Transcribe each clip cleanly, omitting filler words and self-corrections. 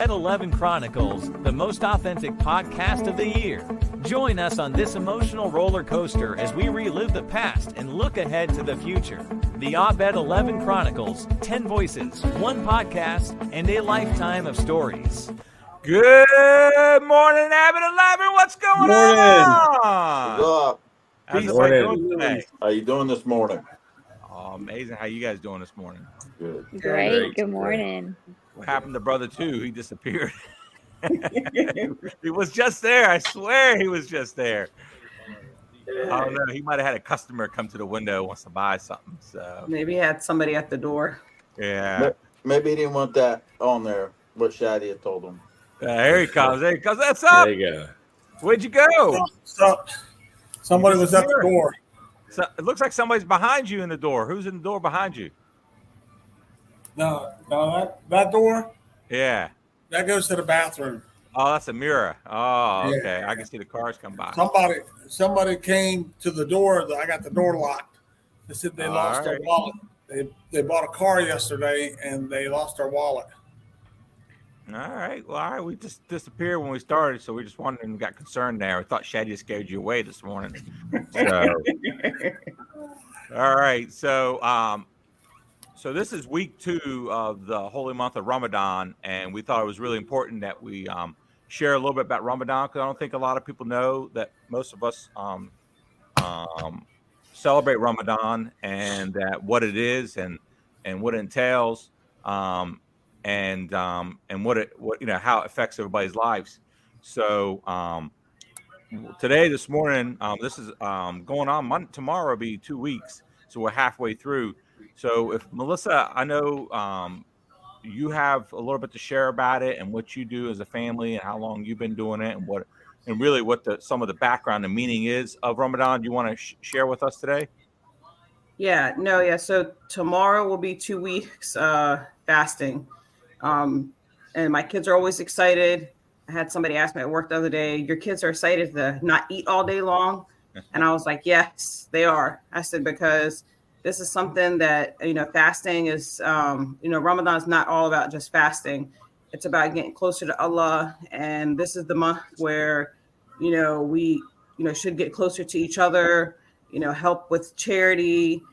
Abed 11 Chronicles, the most authentic podcast of the year. Join us on this emotional roller coaster as we relive the past and look ahead to the future. The Abed 11 Chronicles, 10 voices, 1 podcast, and a lifetime of stories. Good morning, Abed 11. What's going on? What's up? How's everybody doing today? How you doing this morning? Oh, amazing. How you guys doing this morning? Good. Great. Good morning. What happened to brother two? He disappeared. He was just there. I swear he was just there. I don't know. He might have had a customer come to the window, wants to buy something. So maybe he had somebody at the door. Yeah. Maybe he didn't want that on there. What Shadi had told him. Here he comes. There he comes. That's up. There you go. Where'd you go? Somebody was at the door. So it looks like somebody's behind you in the door. Who's in the door behind you? No, that door, Yeah. that goes to the bathroom. Oh, that's a mirror. Oh, Yeah. okay. I can see the cars come by. Somebody came to the door. I got the door locked. They said they lost their wallet. They bought a car yesterday and they lost their wallet. All right. Well, all right. We just disappeared when we started, so we just wondered and got concerned there. We thought Shady scared you away this morning. So, all right. So this is week 2 of the holy month of Ramadan, and we thought it was really important that we share a little bit about Ramadan, because I don't think a lot of people know that most of us celebrate Ramadan, and that what it is and what it entails. And what how it affects everybody's lives. So this morning, this is going on. Tomorrow will be 2 weeks, so we're halfway through. So if Melissa, I know you have a little bit to share about it and what you do as a family and how long you've been doing it and really what some of the background and meaning is of Ramadan. Do you want to share with us today? Yeah. So tomorrow will be 2 weeks fasting. And my kids are always excited. I had somebody ask me at work the other day, your kids are excited to not eat all day long. And I was like, yes, they are. I said, because this is something that, fasting is, Ramadan is not all about just fasting. It's about getting closer to Allah. And this is the month where, we, should get closer to each other, help with charity,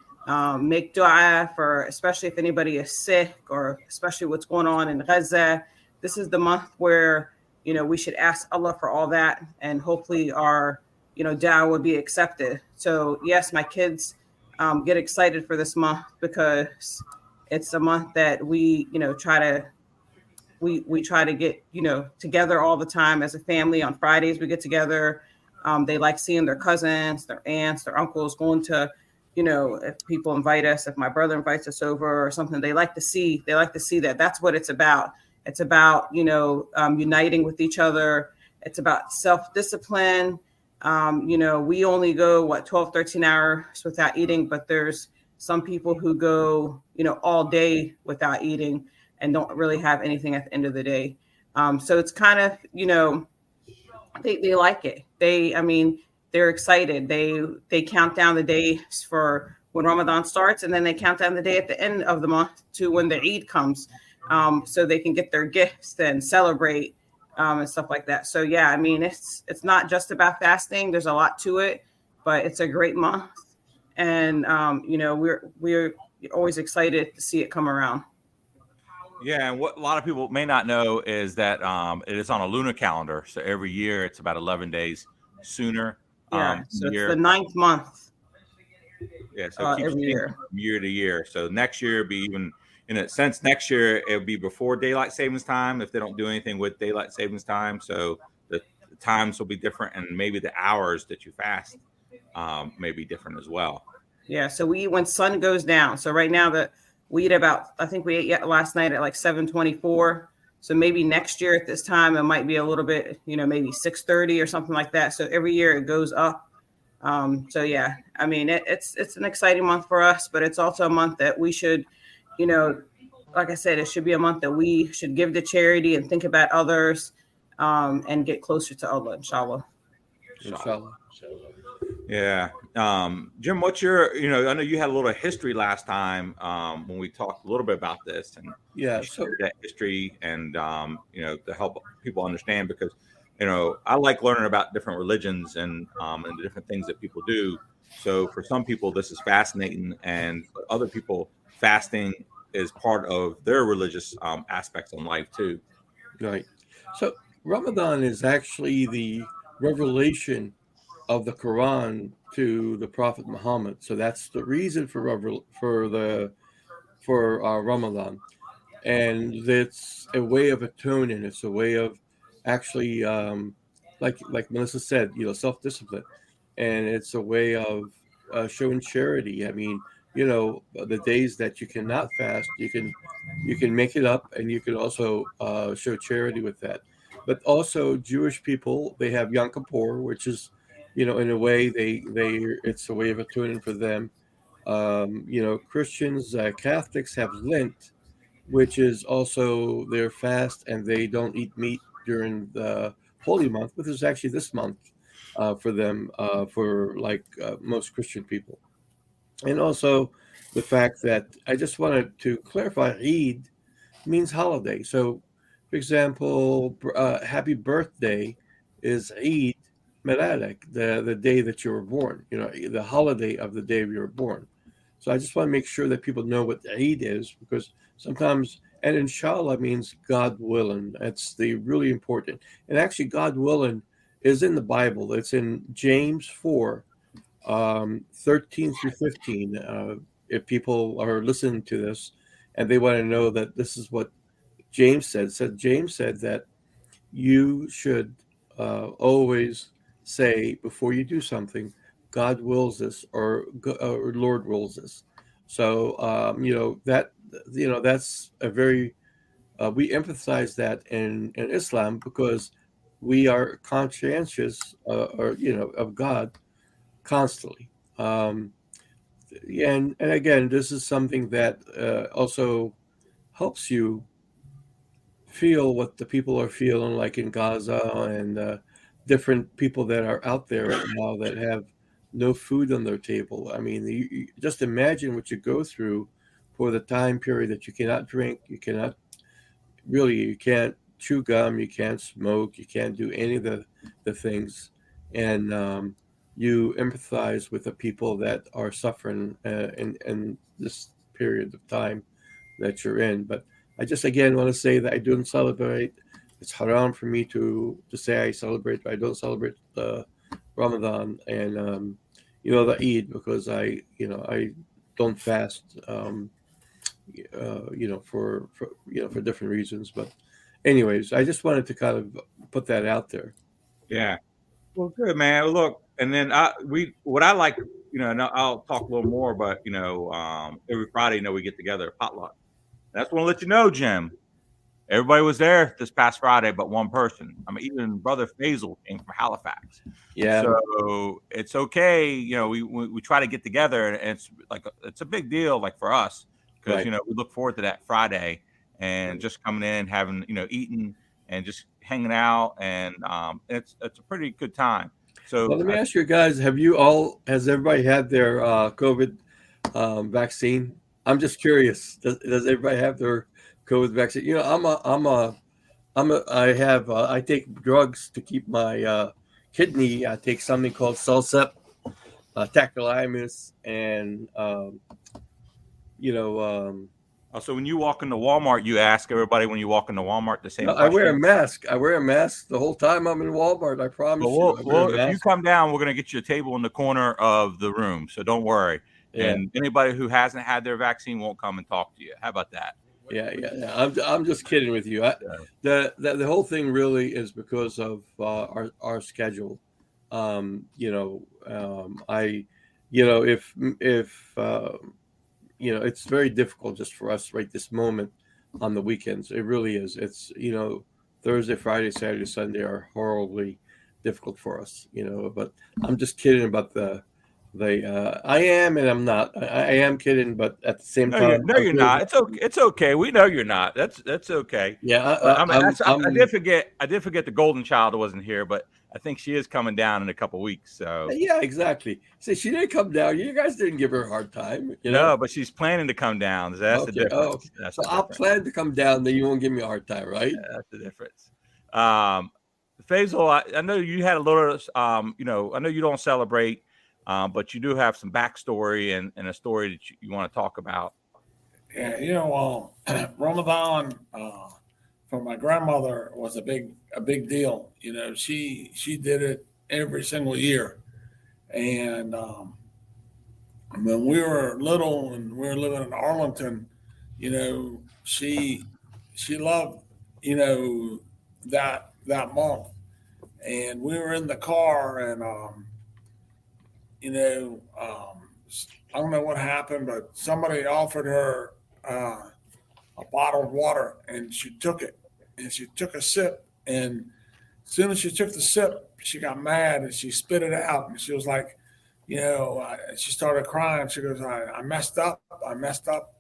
make dua for, especially if anybody is sick or especially what's going on in Gaza. This is the month where, we should ask Allah for all that, and hopefully our, dua would be accepted. So yes, my kids get excited for this month because it's a month that we, try to get, together all the time as a family. On Fridays, we get together. They like seeing their cousins, their aunts, their uncles, going to, if people invite us, if my brother invites us over or something, they like to see that. That's what it's about. It's about, uniting with each other. It's about self-discipline. We only go 12, 13 hours without eating, but there's some people who go, all day without eating and don't really have anything at the end of the day. So it's kind of, they like it. They're excited. They count down the days for when Ramadan starts, and then they count down the day at the end of the month to when the Eid comes, so they can get their gifts and celebrate and stuff like that. So yeah, it's not just about fasting. There's a lot to it, but it's a great month, and we're always excited to see it come around. Yeah, and what a lot of people may not know is that it is on a lunar calendar, so every year it's about 11 days sooner. Yeah, so it's the 9th month. Yeah, so it keeps every year. From year to year. So next year will be even, in a sense, next year it'll be before daylight savings time if they don't do anything with daylight savings time. So the times will be different, and maybe the hours that you fast may be different as well. Yeah, so we eat when sun goes down. So right now we eat I think we ate last night at like 7:24. So maybe next year at this time, it might be a little bit, maybe 6:30 or something like that. So every year it goes up. So yeah, it's an exciting month for us, but it's also a month that we should, like I said, it should be a month that we should give to charity and think about others, and get closer to Allah, inshallah. Inshallah. Yeah. Jim, what's your, I know you had a little history last time when we talked a little bit about this, and Yeah. you So shared that history and, to help people understand because, I like learning about different religions and the different things that people do. So for some people, this is fascinating, and for other people, fasting is part of their religious aspects on life too. right. So Ramadan is actually the revelation of the Quran to the Prophet Muhammad. So that's the reason for Ramadan, and it's a way of atoning. It's a way of actually, like Melissa said, self discipline, and it's a way of showing charity. I mean, the days that you cannot fast, you can make it up, and you can also show charity with that. But also, Jewish people, they have Yom Kippur, which is, in a way, they it's a way of atoning for them. Christians, Catholics have Lent, which is also their fast, and they don't eat meat during the holy month, which is actually this month for them, for like most Christian people. And also the fact that I just wanted to clarify, Eid means holiday. So, for example, happy birthday is Eid Miladek, the day that you were born, the holiday of the day you were born. So I just want to make sure that people know what Eid is, because sometimes, and inshallah means God willing. That's the really important. And actually, God willing is in the Bible. It's in James 4, 13 through 15. If people are listening to this and they want to know that this is what James said that you should always say before you do something, God wills this, or Lord wills this. So that's a very we emphasize that in Islam, because we are conscientious, of God constantly. Um, and again, this is something that also helps you feel what the people are feeling, like in Gaza, and different people that are out there right now that have no food on their table. I mean, you just imagine what you go through for the time period that you cannot drink, you can't chew gum, you can't smoke, you can't do any of the things, and you empathize with the people that are suffering in this period of time that you're in. But I just again want to say that I don't celebrate. It's haram for me to say I celebrate. But I don't celebrate the Ramadan and the Eid, because I don't fast. For different reasons. But anyways, I just wanted to kind of put that out there. Yeah. Well, good, man. Well, look, and then what I like, and I'll talk a little more, but every Friday, we get together at potluck. That's want to let you know, Jim. Everybody was there this past Friday, but one person. I mean, even Brother Faisal came from Halifax. Yeah. So it's okay. We try to get together, and it's a big deal, like for us, because Right. we look forward to that Friday and just coming in, having eating and just hanging out, and it's a pretty good time. So Well, let me ask you guys: has everybody had their COVID vaccine? I'm just curious. Does everybody have their COVID vaccine? I take drugs to keep my kidney. I take something called Cellcept, tacrolimus, and so when you walk into Walmart, you ask everybody when you walk into Walmart the same no, question. I wear a mask. I wear a mask the whole time I'm in Walmart. I promise you. Well, if you come down, we're going to get you a table in the corner of the room. So don't worry. Yeah. And anybody who hasn't had their vaccine won't come and talk to you. How about that? Yeah. I'm just kidding with you. The whole thing really is because of our schedule. It's very difficult just for us right this moment on the weekends. It really is. It's Thursday, Friday, Saturday, Sunday are horribly difficult for us. But I'm just kidding about the I am and I'm not. I am kidding, but at the same No, time, you're not. It's okay. It's okay. We know you're not. That's okay. Yeah, But I mean, I I'm did forget. I did forget the golden child wasn't here, but I think she is coming down in a couple weeks. So yeah, exactly. See, she didn't come down. You guys didn't give her a hard time, no, but she's planning to come down. So that's the Okay. Oh, okay. difference. That's So the I'll difference. plan to come down, then you won't give me a hard time, right? That's the difference. Faisal, I know you had a little. I know you don't celebrate, but you do have some backstory and a story that you want to talk about. Yeah, Ramadan for my grandmother was a big deal. She did it every single year, and when we were little and we were living in Arlington, she loved that month, and we were in the car, and you know, um, I don't know what happened, but somebody offered her a bottle of water, and she took it, and she took a sip, and as soon as she took the sip, she got mad and she spit it out, and she was like, she started crying. She goes, "I messed up. I messed up.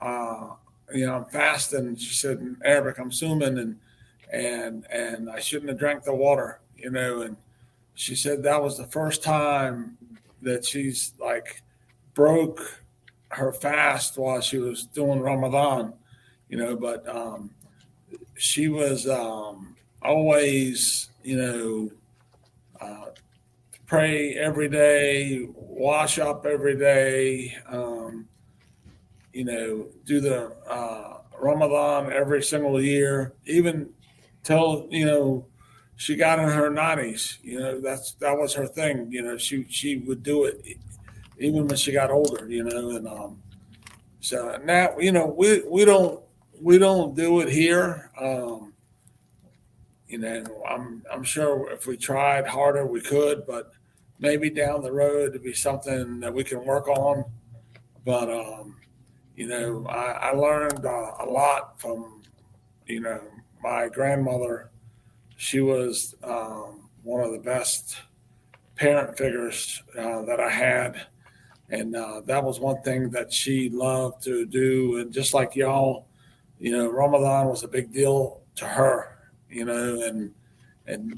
I'm fasting." She said in Arabic, "I'm suman, and I shouldn't have drank the water." And she said that was the first time that she's like broke her fast while she was doing Ramadan, but she was always, pray every day, wash up every day, do the Ramadan every single year, even till, she got in her 90s. That was her thing. She would do it even when she got older, and so now, we don't do it here. I'm sure if we tried harder, we could, but maybe down the road it'd be something that we can work on. But I learned a lot from my grandmother. She was one of the best parent figures that I had. And that was one thing that she loved to do. And just like y'all, Ramadan was a big deal to her, and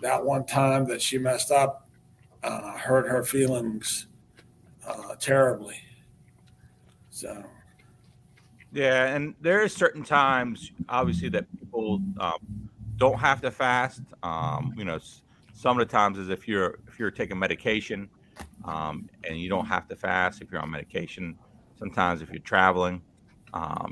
that one time that she messed up hurt her feelings terribly. So. Yeah, and there is certain times, obviously, that people don't have to fast. Some of the times is if you're taking medication, and you don't have to fast if you're on medication. Sometimes if you're traveling,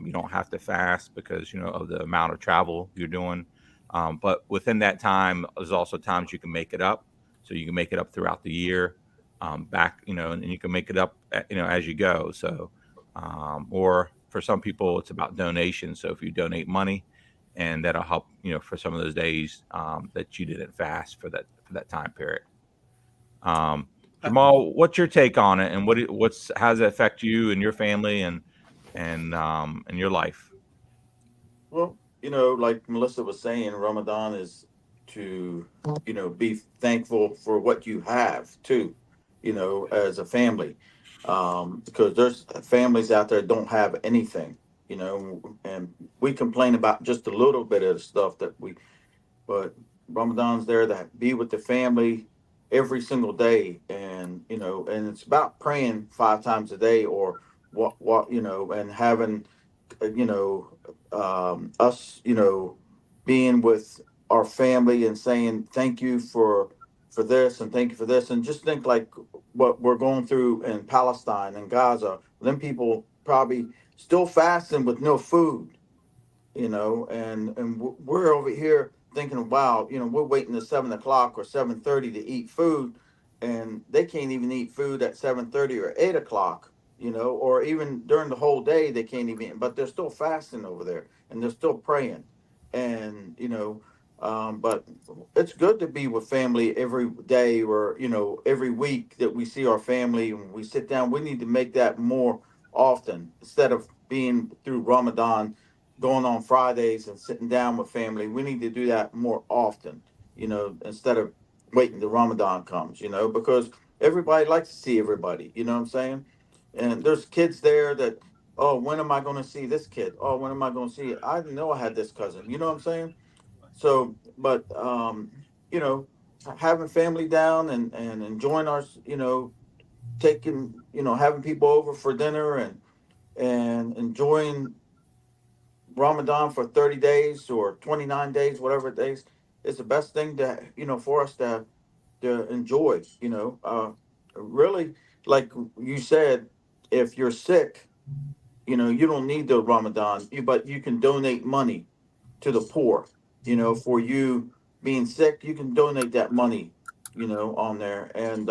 you don't have to fast because of the amount of travel you're doing. But within that time, there's also times you can make it up. So you can make it up throughout the year, and you can make it up, as you go. So, or for some people, it's about donation. So if you donate money, and that'll help, for some of those days that you didn't fast for that time period. Jamal, what's your take on it, and how does it affect you and your family and your life? Well, like Melissa was saying, Ramadan is to, be thankful for what you have too, as a family. Because there's families out there that don't have anything, and we complain about just a little bit of the stuff but Ramadan's there to be with the family every single day, and it's about praying 5 times a day, or and having us, being with our family and saying thank you for this and thank you for this, and just think like what we're going through in Palestine and Gaza. Them people probably still fasting with no food, and we're over here thinking, wow, we're waiting to 7 o'clock or 7:30 to eat food, and they can't even eat food at 7:30 or 8 o'clock, or even during the whole day they can't even. But they're still fasting over there, and they're still praying, and but it's good to be with family every day, or every week that we see our family and we sit down. We need to make that more often instead of being through Ramadan going on Fridays and sitting down with family. We need to do that more often, instead of waiting till Ramadan comes, because everybody likes to see everybody. You know what I'm saying? And there's kids there that, oh, when am I going to see this kid? Oh, when am I going to see it? I didn't know I had this cousin. You know what I'm saying? So, but you know, having family down and enjoying our, you know, taking, you know, having people over for dinner and enjoying Ramadan for 30 days or 29 days, whatever days, is the best thing to, you know, for us to enjoy, you know. Really, like you said, if you're sick, you know, you don't need the Ramadan, but you can donate money to the poor, you know, for you being sick, you can donate that money, you know, on there. And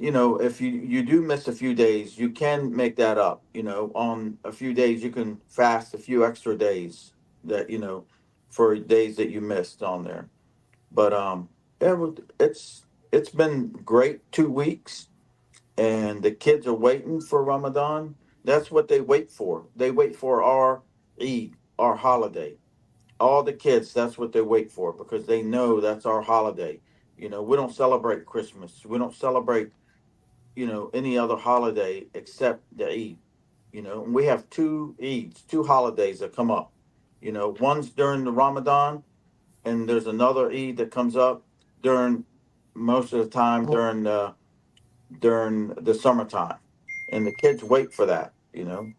you know, if you do miss a few days, you can make that up, you know, on a few days you can fast a few extra days that, you know, for days that you missed on there. But yeah, it's been great 2 weeks, and the kids are waiting for Ramadan. That's what they wait for. They wait for our Eid, our holiday. All the kids, that's what they wait for, because they know that's our holiday. You know, we don't celebrate Christmas. We don't celebrate, you know, any other holiday except the Eid. You know, and we have two Eids, two holidays that come up. You know, one's during the Ramadan, and there's another Eid that comes up during, most of the time, during the summertime, and the kids wait for that. You know,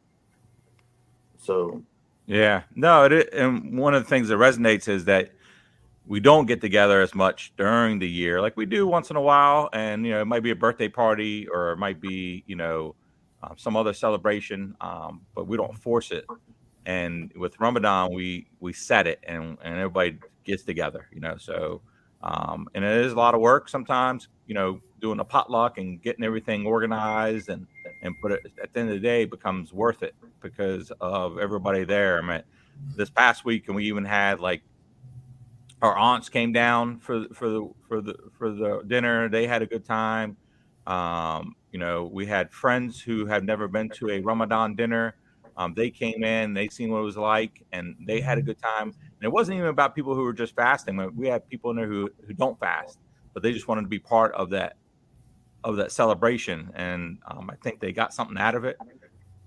so Yeah, no, and one of the things that resonates is that we don't get together as much during the year, like we do once in a while. And, you know, it might be a birthday party, or it might be, you know, some other celebration, but we don't force it. And with Ramadan, we set it, and everybody gets together, you know. So, and it is a lot of work sometimes, you know, doing a potluck and getting everything organized, and put it, at the end of the day, it becomes worth it because of everybody there. I mean, this past week, and we even had like our aunts came down for the dinner. They had a good time. You know, we had friends who had never been to a Ramadan dinner. They came in, they seen what it was like, and they had a good time. And it wasn't even about people who were just fasting. We had people in there who don't fast, but they just wanted to be part of that celebration. And I think they got something out of it,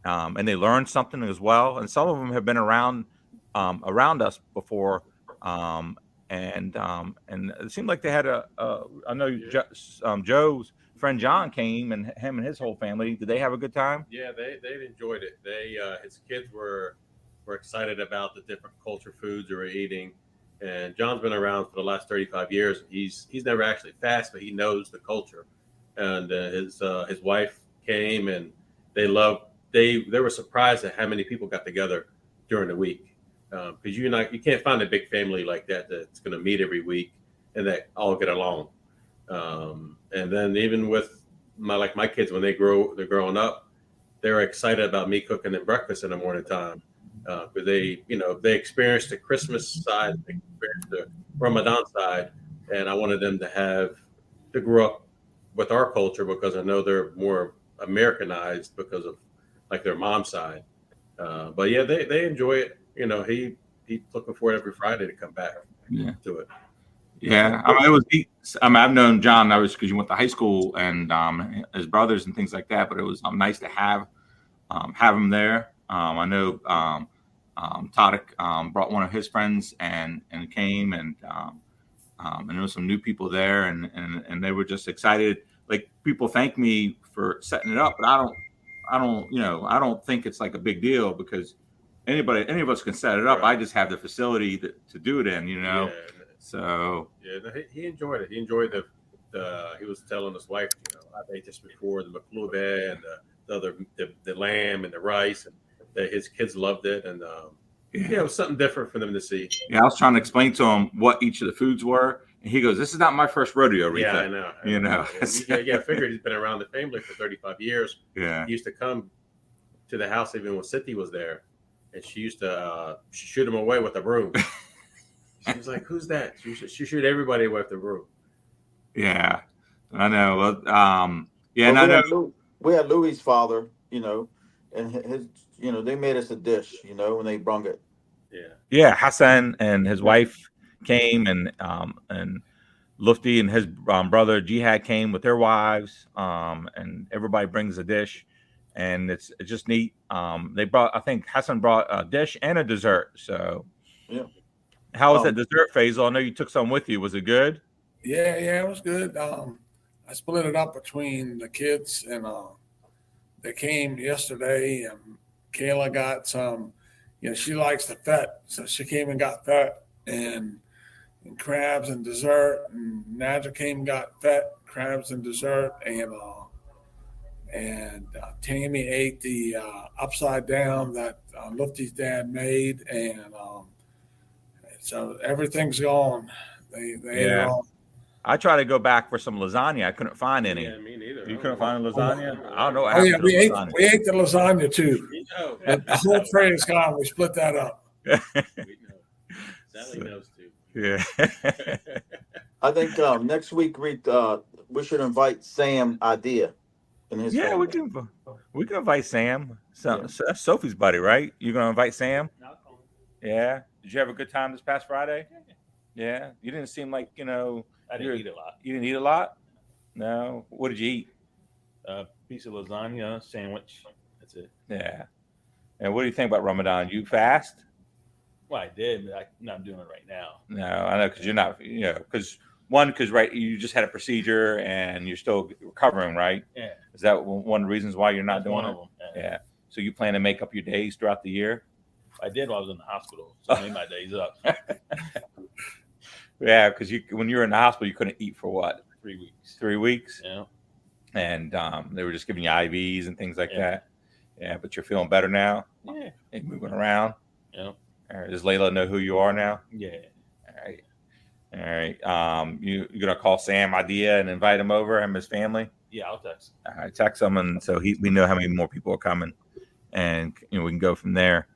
and they learned something as well. And some of them have been around us before. And it seemed like they had I know Joe's friend John came, and him and his whole family. Did they have a good time? Yeah, they enjoyed it. His kids were excited about the different culture foods they were eating. And John's been around for the last 35 years. He's never actually fasted, but he knows the culture. And his wife came, and they were surprised at how many people got together during the week. Because you can't find a big family like that's going to meet every week and that all get along. And then even with my kids, when they're growing up, they're excited about me cooking them breakfast in the morning time, because they experienced the Christmas side, they experienced the Ramadan side, and I wanted them to grow up with our culture, because I know they're more Americanized because of like their mom's side. But yeah, they enjoy it. You know, he's looking forward every Friday to come back to it. Yeah, I mean, I've known John. I was, because you went to high school, and his brothers and things like that. But it was nice to have him there. I know Tadic brought one of his friends and came, and there was some new people there, and they were just excited. Like, people thank me for setting it up, but I don't think it's like a big deal, because any of us can set it up. Right. I just have the facility to do it in, you know. Yeah. So yeah, he enjoyed it. He enjoyed he was telling his wife, I ate this before, the maklube and the lamb and the rice, and that his kids loved it. And it was something different for them to see. Yeah, I was trying to explain to him what each of the foods were, and he goes, "This is not my first rodeo, Rita." Yeah, I know. You know. I figured he's been around the family for 35 years. Yeah. He used to come to the house even when Siti was there, and she used to shoot him away with a broom. She was like, "Who's that?" She shoot everybody away with the broom. Yeah, I know. Well, yeah, and I know. We had Louis' father, and his, they made us a dish, when they brung it. Yeah. Yeah, Hassan and his wife came, and Lufti and his brother Jihad came with their wives, and everybody brings a dish, and it's just neat. They brought, I think Hassan brought a dish and a dessert. So, Yeah. how was that dessert, Faisal? I know you took some with you. Was it good? Yeah, it was good. I split it up between the kids, and they came yesterday, and Kayla got some. She likes the fat, so she came and got fat and crabs and dessert. And Nadja came and got fat, crabs and dessert, and Tammy ate the upside down that Lufty's dad made, and so everything's gone. They ate it all. I tried to go back for some lasagna. I couldn't find any. Yeah, me neither. You couldn't find lasagna? I don't know what Oh happened yeah, to we the ate lasagna. the lasagna too. The whole tray is gone. We split that up. Sally knows too. Yeah. I think next week we should invite Sam Idea and his Yeah, family. we can invite Sam. So, Yeah. so that's Sophie's buddy, right? You're gonna invite Sam? Yeah. Did you have a good time this past Friday? Yeah. You didn't seem like I didn't eat a lot. You didn't eat a lot? No. What did you eat? A piece of lasagna, sandwich. That's it. Yeah. And what do you think about Ramadan? You fast? Well, I did, but I'm not doing it right now. No, I know because you're not. Because right, you just had a procedure and you're still recovering, right? Yeah. Is that one of the reasons why you're not That's doing one it? of them. Yeah. So you plan to make up your days throughout the year? I did while I was in the hospital, so I made my days up. Yeah, because when you were in the hospital, you couldn't eat for what? 3 weeks. 3 weeks? Yeah. And they were just giving you IVs and things like Yeah. that. Yeah, but you're feeling better now? Yeah. And moving around? Yeah. All right. Does Layla know who you are now? Yeah. All right. All right. You're going to call Sam Idea and invite him over, him and his family? Yeah, I'll text. All right. Text him, and so we know how many more people are coming. And we can go from there.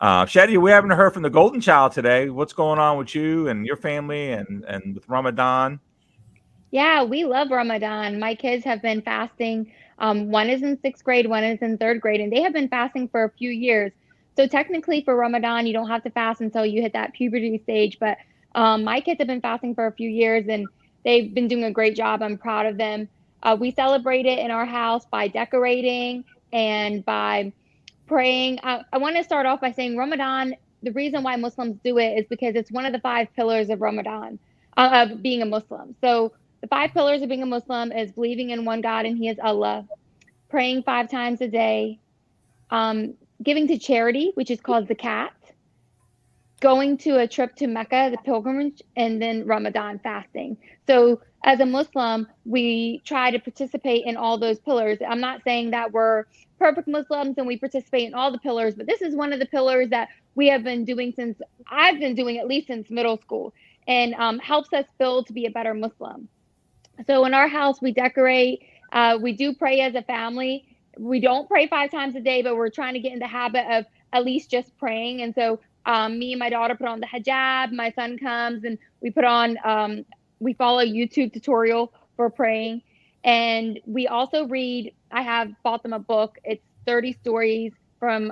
Shadi, we haven't heard from the Golden Child today. What's going on with you and your family and with Ramadan? Yeah, we love Ramadan. My kids have been fasting. One is in 6th grade, one is in 3rd grade, and they have been fasting for a few years. So technically for Ramadan, you don't have to fast until you hit that puberty stage. But my kids have been fasting for a few years, and they've been doing a great job. I'm proud of them. We celebrate it in our house by decorating and by praying. I want to start off by saying Ramadan, the reason why Muslims do it is because it's one of the 5 pillars of Ramadan, of being a Muslim. So the 5 pillars of being a Muslim is believing in one God and He is Allah, praying 5 times a day, giving to charity, which is called zakat, going to a trip to Mecca, the pilgrimage, and then Ramadan fasting. So as a Muslim, we try to participate in all those pillars. I'm not saying that we're perfect Muslims and we participate in all the pillars, but this is one of the pillars that we have been doing I've been doing at least since middle school, and helps us build to be a better Muslim. So in our house, we decorate. We do pray as a family. We don't pray 5 times a day, but we're trying to get in the habit of at least just praying. And so me and my daughter put on the hijab. My son comes and we put on, we follow YouTube tutorial for praying. And we also read, I have bought them a book. It's 30 stories from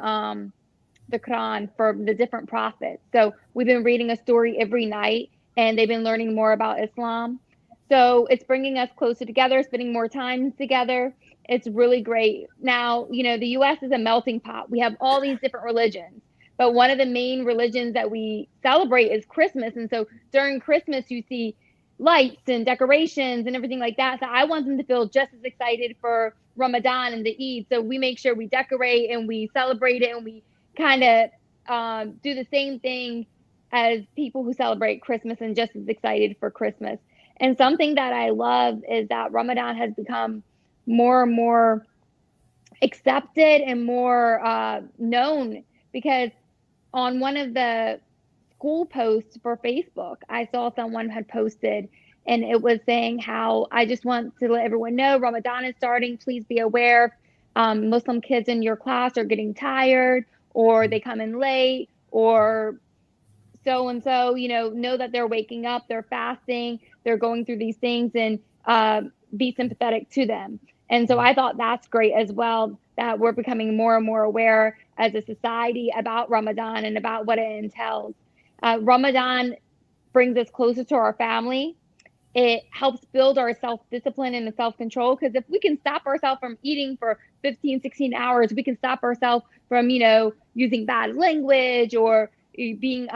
the Quran from the different prophets. So we've been reading a story every night, and they've been learning more about Islam. So it's bringing us closer together, spending more time together. It's really great. Now, the U.S. is a melting pot. We have all these different religions, but one of the main religions that we celebrate is Christmas. And so during Christmas, you see lights and decorations and everything like that. So I want them to feel just as excited for Ramadan and the Eid. So we make sure we decorate and we celebrate it, and we kind of do the same thing as people who celebrate Christmas and just as excited for Christmas. And something that I love is that Ramadan has become more and more accepted and more known, because on one of the school posts for Facebook, I saw someone had posted, and it was saying how I just want to let everyone know Ramadan is starting. Please be aware Muslim kids in your class are getting tired, or they come in late, or so-and-so, know that they're waking up, they're fasting, they're going through these things, and be sympathetic to them. And so I thought that's great as well, that we're becoming more and more aware as a society about Ramadan and about what it entails. Ramadan brings us closer to our family. it helps build our self-discipline and self-control. Because if we can stop ourselves from eating for 15, 16 hours, we can stop ourselves from, using bad language or being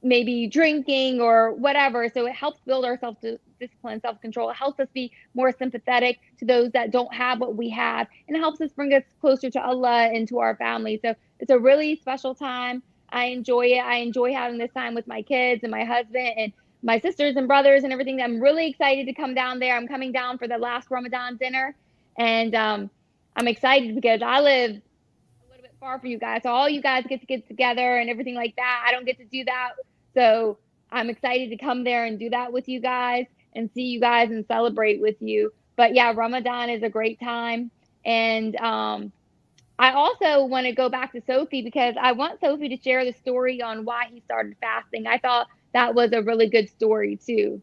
maybe drinking or whatever. So it helps build our self-discipline, self-control. It helps us be more sympathetic to those that don't have what we have, and it helps us bring us closer to Allah and to our family. So it's a really special time. I enjoy it. I enjoy having this time with my kids and my husband and my sisters and brothers and everything. I'm really excited to come down there. I'm coming down for the last Ramadan dinner, and I'm excited because I live a little bit far from you guys. So all you guys get to get together and everything like that. I don't get to do that. So I'm excited to come there and do that with you guys and see you guys and celebrate with you. But yeah, Ramadan is a great time. And I also want to go back to Sophie because I want Sophie to share the story on why he started fasting. I thought that was a really good story too.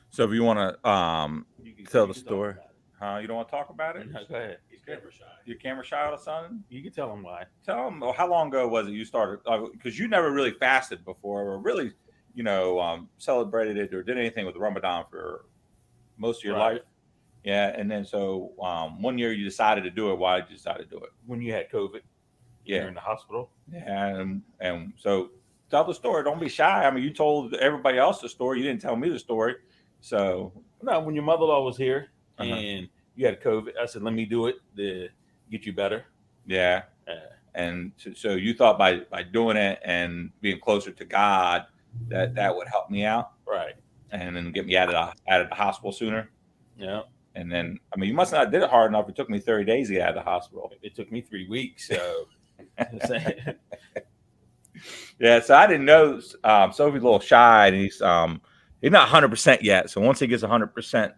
So if you want to tell the can talk story, about it. huh? You don't want to talk about it? No, go ahead. He's camera shy. You're camera shy or something? You can tell them why. Tell them. Well, how long ago was it you started? Because you never really fasted before, or really, celebrated it or did anything with Ramadan for most of your Right. life. Yeah, and then so 1 year you decided to do it. Why did you decide to do it? When you had COVID, you're Yeah, in the hospital. yeah, and so tell the story. Don't be shy. I mean, you told everybody else the story. You didn't tell me the story. So No, when your mother-in-law was here Uh-huh. and you had COVID, I said, let me do it to get you better. yeah, Uh, and so you thought by doing it and being closer to God that would help me out right. and then get me out of the hospital sooner. Yeah. And then I mean, you must not have did it hard enough. It took me 30 days to get out of the hospital. It took me 3 weeks. So Yeah, so I didn't know Sophie's a little shy, and he's not 100% yet. So once he gets 100%,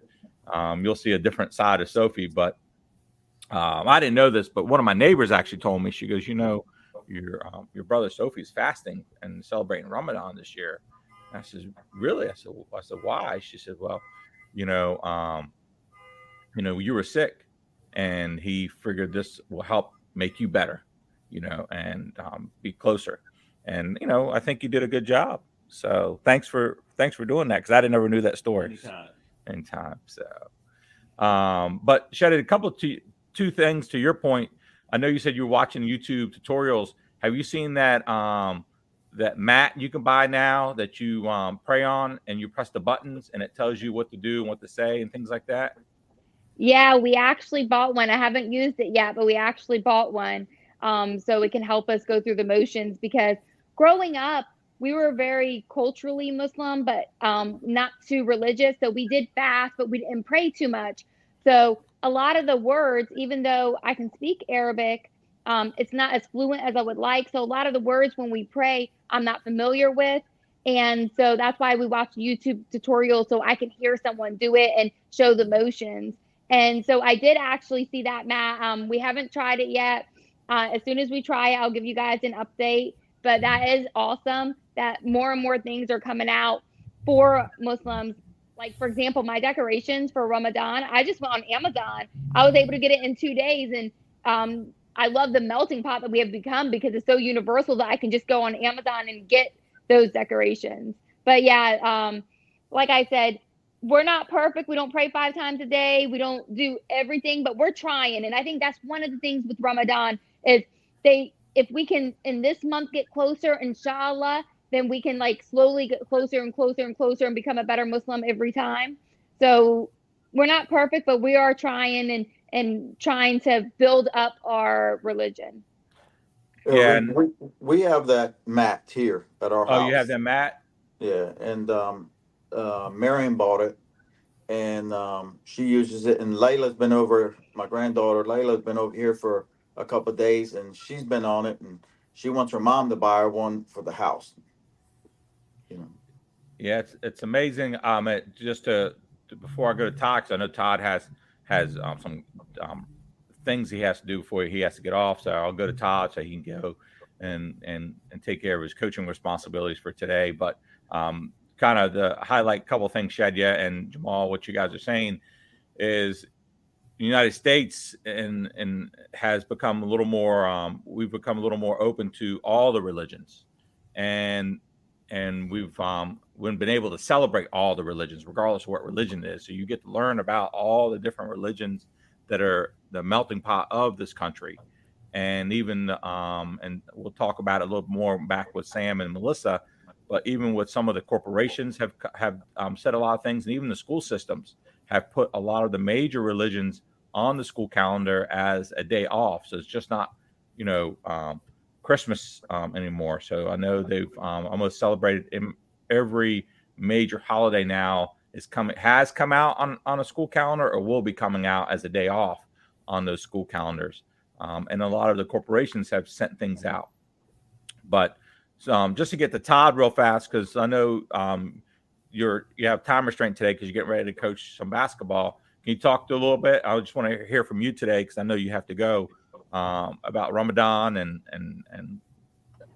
you'll see a different side of Sophie. But I didn't know this, but one of my neighbors actually told me. She goes, your brother Sophie's fasting and celebrating Ramadan this year. And I said, really? I said, why? She said, well, you were sick, and he figured this will help make you better, and be closer. And I think you did a good job. So thanks for doing that because I never knew that story. Anytime. So, but Shedid, a couple of two things to your point. I know you said you were watching YouTube tutorials. Have you seen that that mat you can buy now that you pray on and you press the buttons and it tells you what to do and what to say and things like that? Yeah, we actually bought one. I haven't used it yet, but we actually bought one. So it can help us go through the motions because growing up, we were very culturally Muslim, but not too religious. So we did fast, but we didn't pray too much. So a lot of the words, even though I can speak Arabic, it's not as fluent as I would like. So a lot of the words when we pray, I'm not familiar with. And so that's why we watch YouTube tutorials so I can hear someone do it and show the motions. And so I did actually see that, Matt. We haven't tried it yet. As soon as we try it, I'll give you guys an update. But that is awesome that more and more things are coming out for Muslims. Like, for example, my decorations for Ramadan, I just went on Amazon. I was able to get it in 2 days. And I love the melting pot that we have become because it's so universal that I can just go on Amazon and get those decorations. But yeah, like I said, we're not perfect. We don't pray 5 times a day. We don't do everything, but we're trying. And I think that's one of the things with Ramadan is if we can in this month get closer, inshallah, then we can like slowly get closer and closer and closer and become a better Muslim every time. So we're not perfect, but we are trying and trying to build up our religion. Yeah, we have that mat here at our house. Oh, you have that mat? Yeah, and Marion bought it, and she uses it. And Layla's been over. My granddaughter Layla's been over here for a couple of days, and she's been on it. And she wants her mom to buy her one for the house. Yeah, it's amazing. Just to before I go to Todd, 'cause I know Todd has some things he has to do before he has to get off. So I'll go to Todd so he can go and take care of his coaching responsibilities for today. But kind of the highlight couple things, Shadia and Jamal, what you guys are saying is the United States and has become a little more. We've become a little more open to all the religions, and we've been able to celebrate all the religions, regardless of what religion it is. So you get to learn about all the different religions that are the melting pot of this country. And even and we'll talk about it a little more back with Sam and Melissa, but even with some of the corporations have said a lot of things, and even the school systems have put a lot of the major religions on the school calendar as a day off. So it's just not, Christmas anymore. So I know they've almost celebrated every major holiday now has come out on a school calendar, or will be coming out as a day off on those school calendars. And a lot of the corporations have sent things out. But just to get to Todd real fast, because I know you have time restraint today because you're getting ready to coach some basketball. Can you talk to a little bit? I just want to hear from you today, because I know you have to go, about Ramadan and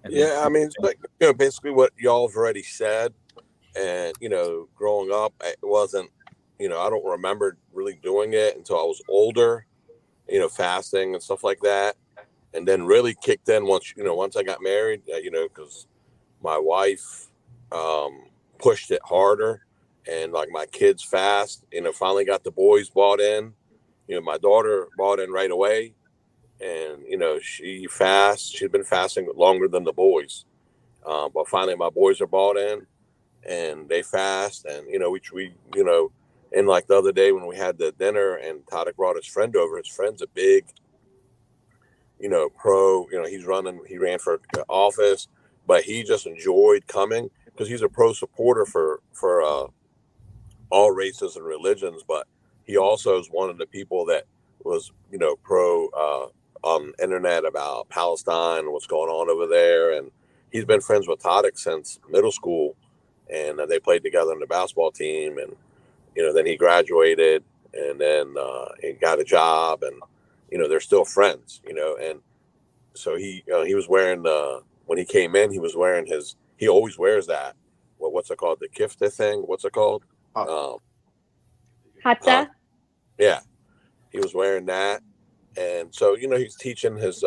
yeah, I mean, it's like, basically what y'all have already said. And, growing up, it wasn't, I don't remember really doing it until I was older, fasting and stuff like that. And then really kicked in once I got married, because my wife pushed it harder, and like my kids fast, finally got the boys bought in. My daughter bought in right away, and, she fasts. She'd been fasting longer than the boys. But finally my boys are bought in, and they fast. And, we and like the other day when we had the dinner and Tadek brought his friend over, his friend's a big, pro, he ran for office, but he just enjoyed coming because he's a pro supporter for all races and religions. But he also is one of the people that was, pro on the internet about Palestine and what's going on over there. And he's been friends with Tadek since middle school, and they played together on the basketball team. And, then he graduated, and then he got a job, and, they're still friends, and so he was wearing, when he came in, he was wearing he always wears that. What's it called? The kifta thing. What's it called? Hatta. Yeah. He was wearing that. And so, he's teaching his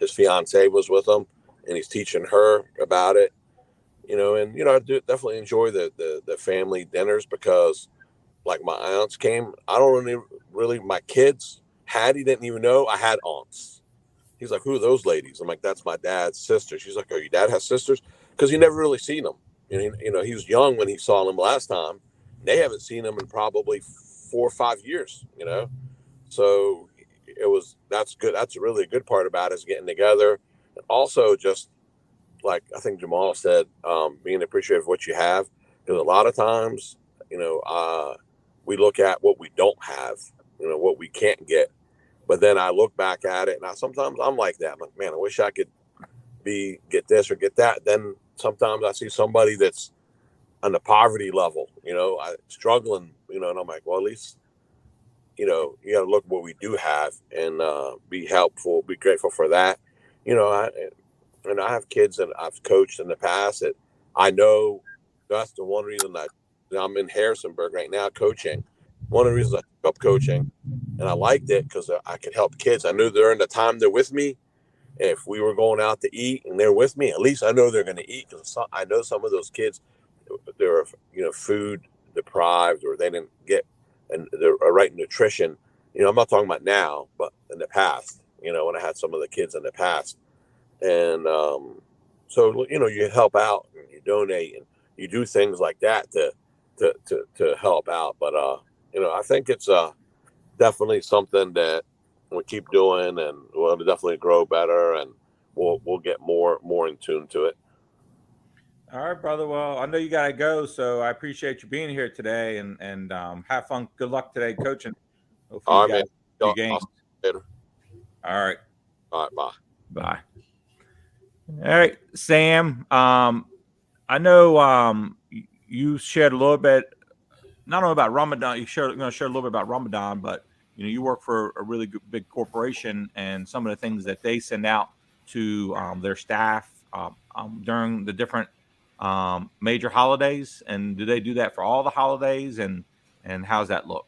fiance was with him, and he's teaching her about it, and, I do definitely enjoy the family dinners, because like my aunts came. I don't really, my kids, Hattie didn't even know I had aunts. He's like, who are those ladies? I'm like, that's my dad's sister. She's like, oh, your dad has sisters? Because he never really seen them. He was young when he saw them last time. They haven't seen them in probably 4 or 5 years, So that's good. That's a really good part about it, is getting together. And also just like, I think Jamal said, being appreciative of what you have. Because a lot of times, we look at what we don't have, what we can't get. But then I look back at it, and sometimes I'm like that. I'm like, man, I wish I could get this or get that. Then sometimes I see somebody that's on the poverty level, struggling, and I'm like, well, at least, you got to look at what we do have, and be helpful, be grateful for that. I have kids that I've coached in the past that I know. That's the one reason that I'm in Harrisonburg right now coaching. One of the reasons I took up coaching, and I liked it, because I could help kids. I knew during the time they're with me, if we were going out to eat and they're with me, at least I know they're going to eat. Because I know some of those kids, they're food deprived, or they didn't get the right nutrition. I'm not talking about now, but in the past. When I had some of the kids in the past, and so you help out and you donate and you do things like that to help out. But I think it's definitely something that we'll keep doing, and we'll definitely grow better, and we'll get more in tune to it. All right, brother. Well, I know you gotta go, so I appreciate you being here today, and have fun. Good luck today coaching. Hopefully All you right, guys man. games. I'll see you later. All right. All right, bye. Bye. All right, Sam. I know you shared a little bit, not only about Ramadan. You're going to share a little bit about Ramadan, but you work for a really big corporation, and some of the things that they send out to their staff during the different major holidays. And do they do that for all the holidays? And how's that look?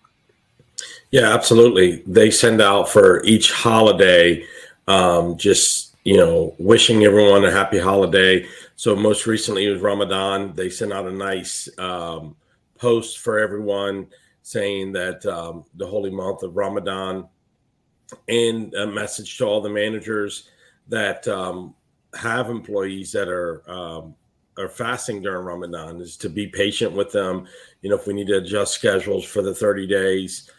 Yeah, absolutely. They send out for each holiday, just wishing everyone a happy holiday. So most recently it was Ramadan. They sent out a nice post for everyone saying that the holy month of Ramadan, and a message to all the managers that have employees that are fasting during Ramadan is to be patient with them. If we need to adjust schedules for the 30 days,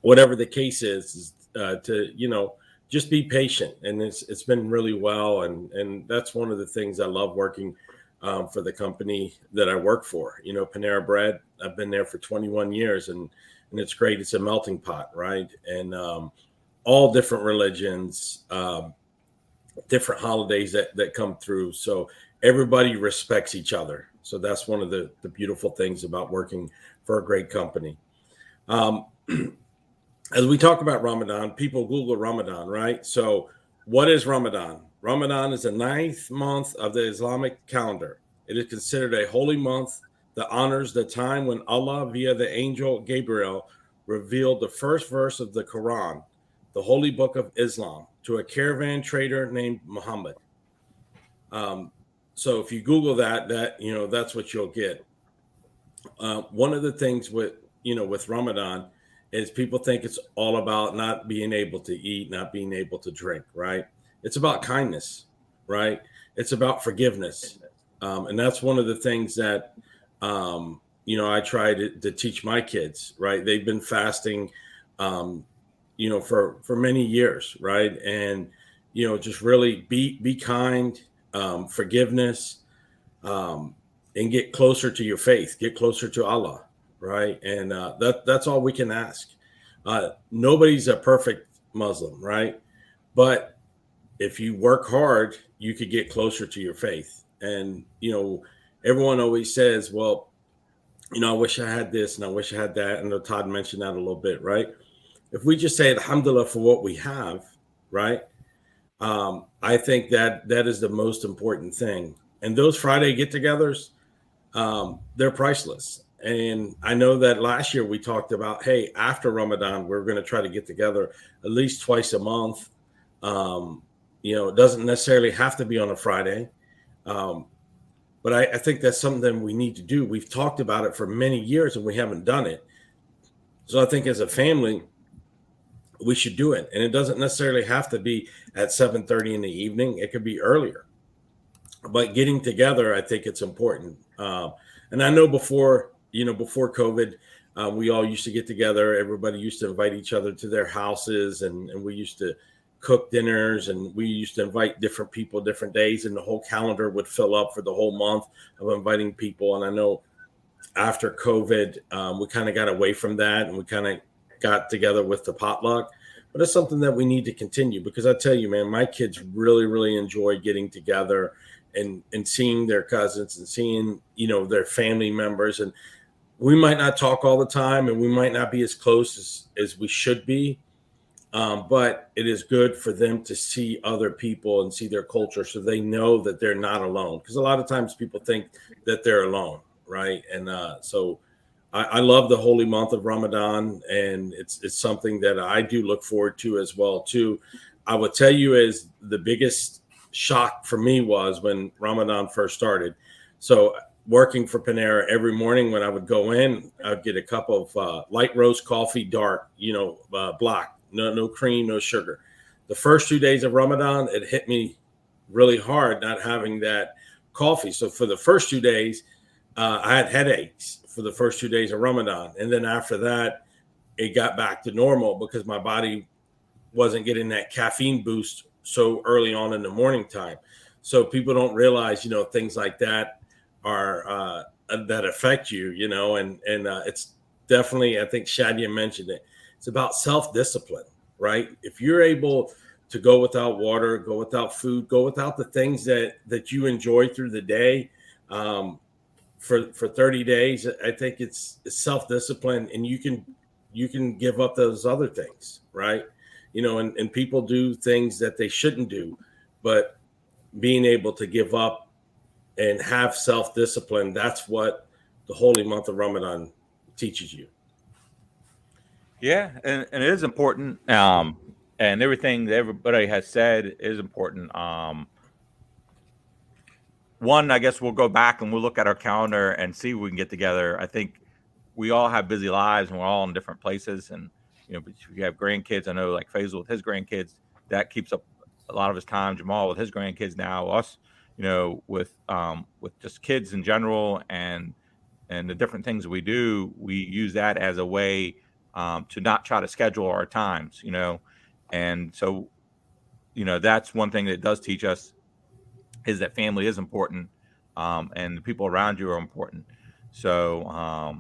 whatever the case is to just be patient. And it's been really well, and that's one of the things I love working for the company that I work for. Panera Bread. I've been there for 21 years, and it's great. It's a melting pot, right? And all different religions, different holidays that come through. So everybody respects each other. So that's one of the beautiful things about working for a great company. As we talk about Ramadan, people Google Ramadan, right? So what is Ramadan? Ramadan is the 9th month of the Islamic calendar. It is considered a holy month that honors the time when Allah, via the angel Gabriel, revealed the first verse of the Quran, the holy book of Islam, to a caravan trader named Muhammad. So if you Google that's what you'll get. One of the things with Ramadan is people think it's all about not being able to eat, not being able to drink, right? It's about kindness, right? It's about forgiveness. And that's one of the things that, I try to teach my kids, right? They've been fasting, for many years, right? And, just really be kind, forgiveness, and get closer to your faith, get closer to Allah, right? And that's all we can ask. Nobody's a perfect Muslim, right? But if you work hard, you could get closer to your faith. And everyone always says, well, I wish I had this and I wish I had that. And Todd mentioned that a little bit, right? If we just say alhamdulillah for what we have, right? I think that is the most important thing. And those Friday get-togethers, they're priceless. And I know that last year we talked about, hey, after Ramadan, we're going to try to get together at least twice a month. It doesn't necessarily have to be on a Friday. But I think that's something we need to do. We've talked about it for many years and we haven't done it. So I think as a family, we should do it. And it doesn't necessarily have to be at 7:30 in the evening. It could be earlier. But getting together, I think it's important. And I know before COVID, we all used to get together. Everybody used to invite each other to their houses, and we used to cook dinners, and we used to invite different people different days, and the whole calendar would fill up for the whole month of inviting people. And I know after COVID, we kind of got away from that, and we kind of got together with the potluck. But it's something that we need to continue, because I tell you, man, my kids really, really enjoy getting together and seeing their cousins and seeing, their family members. And we might not talk all the time, and we might not be as close as we should be. But it is good for them to see other people and see their culture, so they know that they're not alone. Because a lot of times people think that they're alone, right? And so I love the holy month of Ramadan, and it's something that I do look forward to as well too. I would tell you, as the biggest shock for me was when Ramadan first started. So working for Panera, every morning when I would go in, I'd get a cup of light roast coffee, dark, black, no cream, no sugar. The first 2 days of Ramadan, it hit me really hard not having that coffee. So for the first 2 days, I had headaches for the first 2 days of Ramadan. And then after that, it got back to normal because my body wasn't getting that caffeine boost so early on in the morning time. So people don't realize, things like that are that affect you, and it's definitely, I think Shadia mentioned it. It's about self-discipline, right? If you're able to go without water, go without food, go without the things that you enjoy through the day, for 30 days, I think it's self-discipline, and you can give up those other things, right? And people do things that they shouldn't do, but being able to give up and have self-discipline, that's what the holy month of Ramadan teaches you. Yeah, and it is important. And everything that everybody has said is important. one, I guess we'll go back and we'll look at our calendar and see if we can get together. I think we all have busy lives and we're all in different places. And, but if you have grandkids, I know like Faisal with his grandkids, that keeps up a lot of his time. Jamal with his grandkids now, us, with just kids in general and the different things we do, we use that as a way to not try to schedule our times, and so, that's one thing that it does teach us is that family is important, and the people around you are important. So,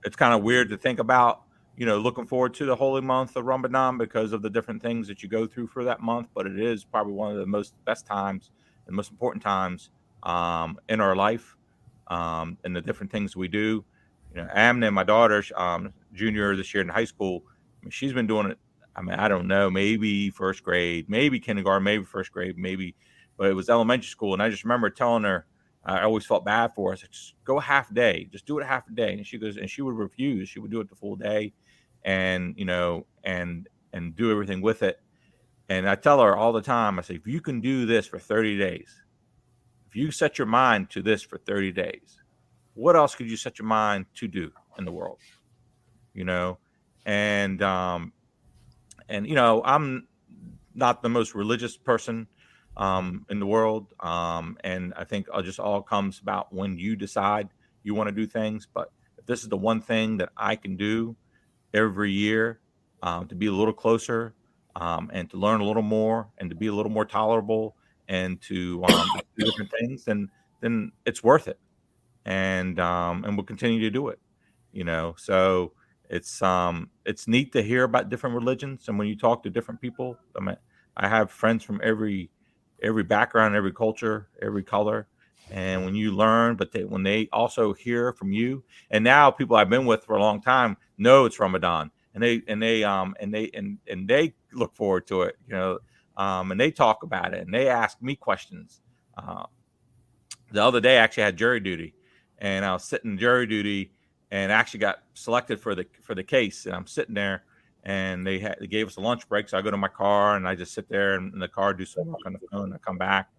it's kind of weird to think about, looking forward to the holy month of Ramadan because of the different things that you go through for that month. But it is probably one of the best times and most important times in our life, and the different things we do. Amna, my daughter, junior this year in high school, she's been doing it. I don't know, maybe first grade, maybe kindergarten, maybe first grade, maybe, but it was elementary school. And I just remember telling her, I always felt bad for her. I said, just go a half day, just do it a half a day. And she goes, and she would refuse. She would do it the full day and, and do everything with it. And I tell her all the time, I say, if you can do this for 30 days, if you set your mind to this for 30 days, what else could you set your mind to do in the world? And I'm not the most religious person in the world. And I think it just all comes about when you decide you want to do things. But if this is the one thing that I can do every year to be a little closer and to learn a little more and to be a little more tolerable and to do different things, then it's worth it. And we'll continue to do it, so it's neat to hear about different religions. And when you talk to different people, I have friends from every background, every culture, every color. And when you learn, but when they also hear from you, and now people I've been with for a long time know it's Ramadan, and they look forward to it, and they talk about it and they ask me questions. The other day I actually had jury duty, and I was sitting jury duty and actually got selected for the case. And I'm sitting there, and they gave us a lunch break. So I go to my car and I just sit there in the car, do some work on the phone. I come back,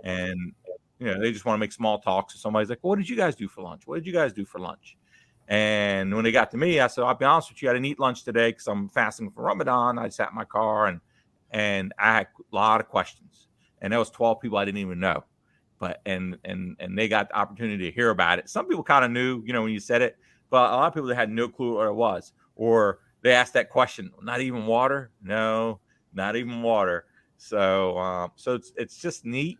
and they just want to make small talk. So somebody's like, well, "What did you guys do for lunch? What did you guys do for lunch?" And when they got to me, I said, "I'll be honest with you, I didn't eat lunch today because I'm fasting for Ramadan." I sat in my car and I had a lot of questions, and there was 12 people I didn't even know. But and they got the opportunity to hear about it. Some people kind of knew, when you said it, but a lot of people that had no clue what it was, or they asked that question, "Not even water?" No, not even water. So it's just neat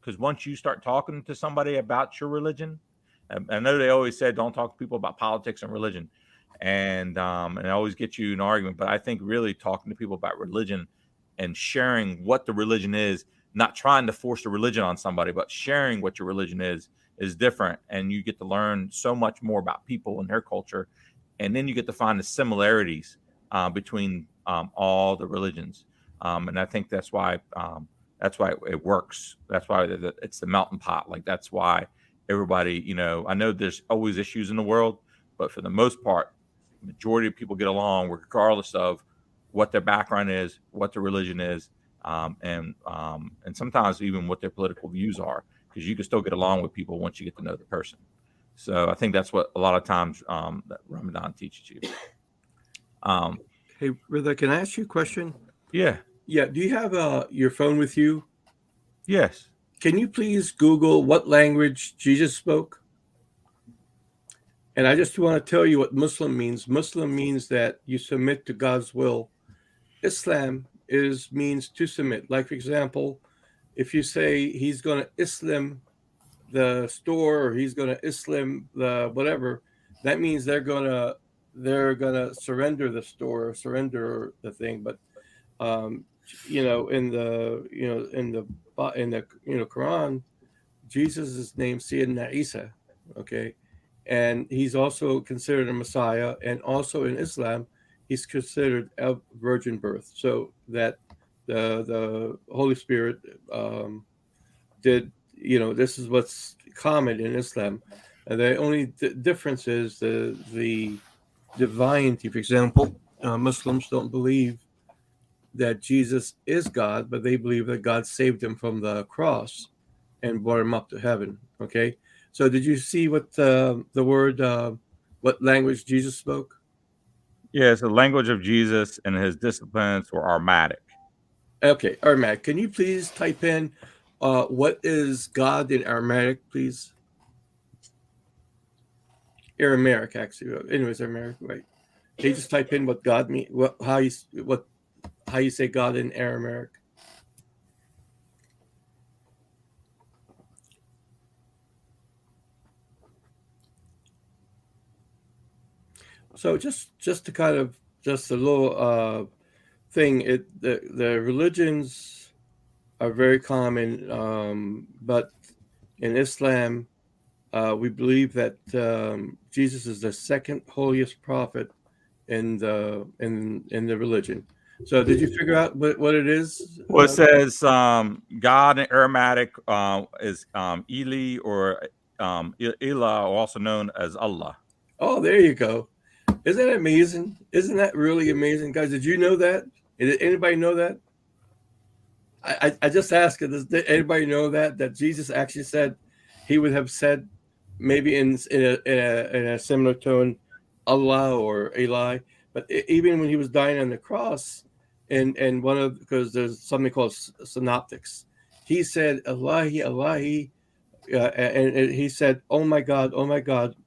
because once you start talking to somebody about your religion, I know they always said don't talk to people about politics and religion, and it always gets you in an argument. But I think really talking to people about religion and sharing what the religion is, not trying to force the religion on somebody, but sharing what your religion is different. And you get to learn so much more about people and their culture. And then you get to find the similarities between all the religions. And I think that's why it works. That's why it's the melting pot. Like, that's why everybody, I know there's always issues in the world, but for the most part, the majority of people get along regardless of what their background is, what their religion is, and sometimes even what their political views are, because you can still get along with people once you get to know the person. So I think that's what a lot of times that Ramadan teaches you. Hey, Rida, can I ask you a question? Yeah. Yeah. Do you have your phone with you? Yes. Can you please Google what language Jesus spoke? And I just want to tell you what Muslim means. Muslim means that you submit to God's will. Islam means to submit. Like, for example, if you say he's going to Islam the store, or he's going to Islam the whatever, that means they're going to surrender the store, surrender the thing. But in the Quran, Jesus is named Sayyidina Isa, okay, and he's also considered a Messiah, and also in Islam he's considered a virgin birth, so that the Holy Spirit did, this is what's common in Islam. And the only difference is the divinity. For example, Muslims don't believe that Jesus is God, but they believe that God saved him from the cross. and brought him up to heaven. Okay. So did you see what the word, what language Jesus spoke? Yeah, it's the language of Jesus, and his disciplines were Aramaic. Okay, Aramaic. Can you please type in what is God in Aramaic, please? Aramaic, actually. Anyways, Aramaic, right? Can you just type in what God mean? How you say God in Aramaic? So just to kind of just a little thing. The religions are very common, but in Islam, we believe that Jesus is the second holiest prophet in the religion. So, did you figure out what it is? Well, it says God in Aramaic is Eli or Ilah, also known as Allah. Oh, there you go. Isn't that amazing? Isn't that really amazing, guys? Did you know that? Did anybody know that? I just asked, does anybody know that Jesus actually said he would have said maybe in a similar tone, Allah or Eli, but even when he was dying on the cross, and because there's something called synoptics, he said Allahi, Allahi, and he said, oh my God,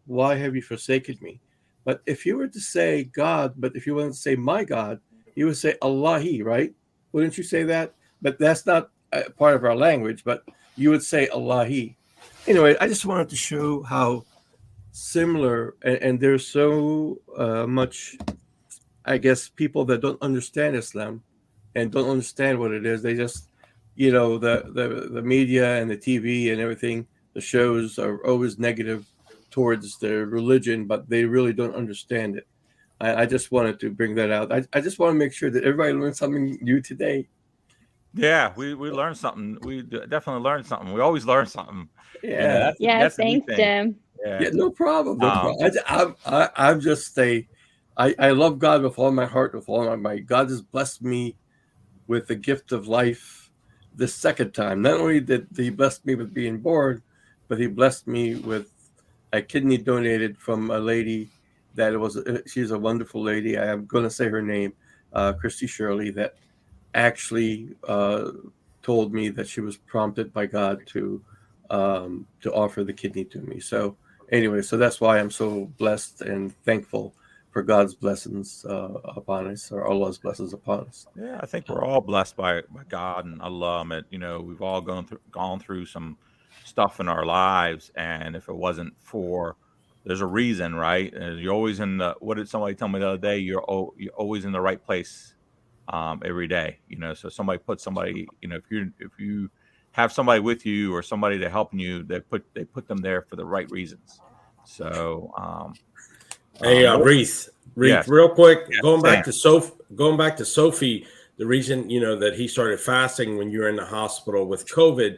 why have you forsaken me? But if you were to say God, but if you wanted to say my God, you would say Allahi, right? Wouldn't you say that? But that's not part of our language, but you would say Allahi. Anyway, I just wanted to show how similar, and there's so much, I guess, people that don't understand Islam and don't understand what it is. They just, the media and the TV and everything, the shows are always negative towards their religion, but they really don't understand it. I just wanted to bring that out. I just want to make sure that everybody learned something new today. Yeah, we learned something. We definitely learned something. We always learn something. Yeah. That's the neat Thanks, thing. Jim. Yeah, no problem. No problem. I'm just I love God with all my heart, with all my might. God has blessed me with the gift of life the second time. Not only did he bless me with being born, but he blessed me with a kidney donated from a lady she's a wonderful lady. I am going to say her name, Christy Shirley, that actually told me that she was prompted by God to offer the kidney to me. So anyway, so that's why I'm so blessed and thankful for God's blessings upon us, or Allah's blessings upon us. Yeah, I think we're all blessed by God and Allah. We've all gone through some stuff in our lives, and if it wasn't for, there's a reason, right? And you're always in the. What did somebody tell me the other day? You're always in the right place every day. So somebody put somebody. If you have somebody with you or somebody to help you, they put them there for the right reasons. So. Hey, Reese, yes. real quick, Yes, going back to Sophie, the reason, that he started fasting when you were in the hospital with COVID,